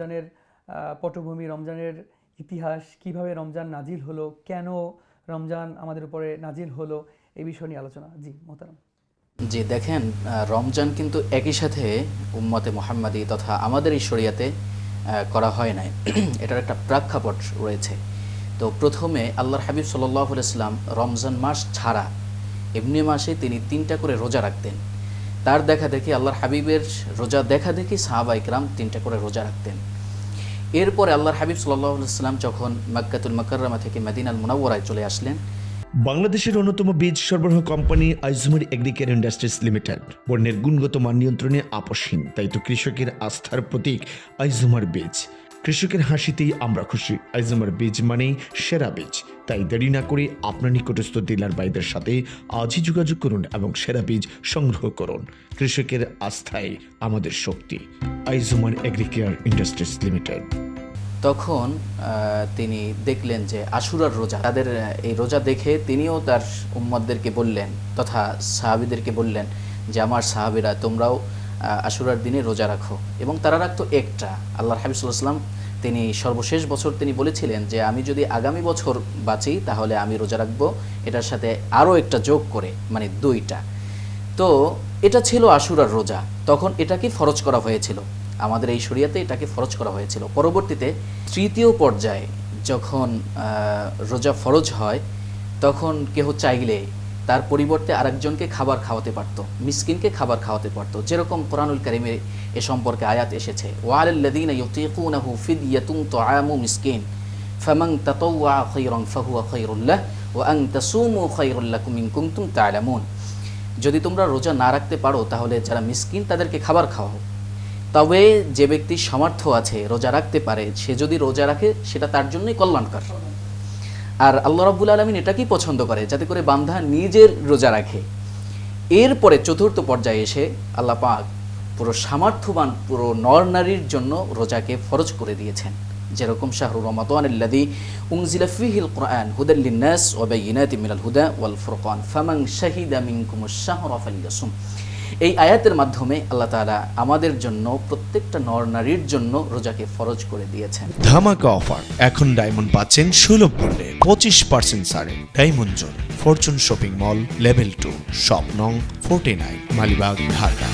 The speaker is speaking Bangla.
রমজানের পটভূমি, রমজানের ইতিহাস, কিভাবে রমজান নাজিল হলো, কেন রমজান আমাদের উপরে নাজিল হলো, এই বিষয় নিয়ে আলোচনা। জি মোহতারাম। জি দেখেন, রমজান কিন্তু একই সাথে উম্মতে মুহাম্মাদি তথা আমাদের এই শরিয়াতে করা হয় নাই। এটার একটা প্রেক্ষাপট রয়েছে। তো প্রথমে আল্লাহর হাবিব সাল্লাল্লাহু আলাইহি ওয়াসাল্লাম রমজান মাস ছাড়া এমনি মাসে তিনি 3টা করে রোজা রাখতেন। তার দেখা দেখি আল্লাহর হাবিবের রোজা দেখা দেখি সাহাবায়ে কেরাম 3টা করে রোজা রাখতেন। এরপরে আল্লাহর হাবিব সাল্লাল্লাহু আলাইহি ওয়াসাল্লাম যখন মক্কাতুল মুকাররমা থেকে মদিনাল মুনাওয়ারায় চলে আসলেন, বাংলাদেশের অন্যতম বীজ সরবরাহ কোম্পানি আইজুমার এগ্রিকেয়ার ইন্ডাস্ট্রিজ লিমিটেড বন্যের গুণগত মান নিয়ন্ত্রণে আপসহীন, তাই তো কৃষকের আস্থার প্রতীক আইজুমার বীজ। কৃষকের হাসিতেই আমরা খুশি। আইজুমার বীজ মানেই সেরা বীজ। তাই দেরি না করে আপনার নিকটস্থ ডিলার ভাইদের সাথে আজই যোগাযোগ করুন এবং সেরা বীজ সংগ্রহ করুন। কৃষকের আস্থায় আমাদের শক্তি। আইজুমার এগ্রিকেয়ার ইন্ডাস্ট্রিজ লিমিটেড। তখন তিনি দেখলেন যে আশুরার রোজা, তাদের এই রোজা দেখে তিনিও তার উম্মতদেরকে বললেন তথা সাহাবীদেরকে বললেন যে আমার সাহাবীরা তোমরাও আশুরার দিনে রোজা রাখো। এবং তারা রাখতো একটা। আল্লাহর হাবিব সাল্লাল্লাহু আলাইহি ওয়াসাল্লাম তিনি সর্বশেষ বছর তিনি বলেছিলেন যে আমি যদি আগামী বছর বাঁচি তাহলে আমি রোজা রাখবো এটার সাথে আরও একটা যোগ করে, মানে 2টা। তো এটা ছিল আশুরার রোজা। তখন এটাকে ফরজ করা হয়েছিল, আমাদের এই শরিয়াতে এটাকে ফরজ করা হয়েছিল। পরবর্তীতে 3য় পর্যায়ে যখন রোজা ফরজ হয় তখন কেহ চাইলে তার পরিবর্তে আরেকজনকে খাবার খাওয়াতে পারত, মিসকিনকে খাবার খাওয়াতে পারত। যেরকম কোরআনুল কারীমে এ সম্পর্কে আয়াত এসেছে, ওয়ালাল্লাযীনা ইউতীকুনাহু ফিদইয়াতুন তুআমু মিসকিন ফামান তাতাওয়া খায়রান ফাহুয়া খায়রুল লাহ ওয়া আন তাসুমু খায়রুল লাকুম ইন কুনতুম তা'লামুন। যদি তোমরা রোজা না রাখতে পারো তাহলে যারা মিসকিন তাদেরকে খাবার খাওয়াও। তবে যে ব্যক্তি সামর্থ্য আছে রোজা রাখতে পারে, সে যদি রোজা রাখে সেটা তার জন্যই কল্যাণকর। আর আল্লাহ রাব্বুল আলামিন এটাকেই পছন্দ করে, যাতে করে বান্দা নিজের রোজা রাখে। এরপরে 4র্থ পর্যায়ে এসে আল্লাহ পাক পুরো সামর্থ্যবান পুরো নর নারীর জন্য রোজাকে ফরজ করে দিয়েছেন। যেরকম শাহরু রমাদানিল্লাযী উনজিলা ফীহিল কুরআন হুদাল লিন-নাস ওয়া বায়িনাতিন মিনাল হুদা ওয়াল ফুরকান ফামান শাহিদা মিনকুমুশ শাহরা ফালইয়াসুম। এই আয়াতের মাধ্যমে আল্লাহ তাআলা আমাদের জন্য প্রত্যেকটা নর নারীর জন্য রোজাকে ফরজ করে দিয়েছেন। ধামাকা অফার, এখন ডায়মন্ড পাচ্ছেন সুলভ মূল্যে 25% ছাড়ে। Diamond zone, Fortune shopping mall, level 2, shop নং 49, মালিবাগ, ঢাকা।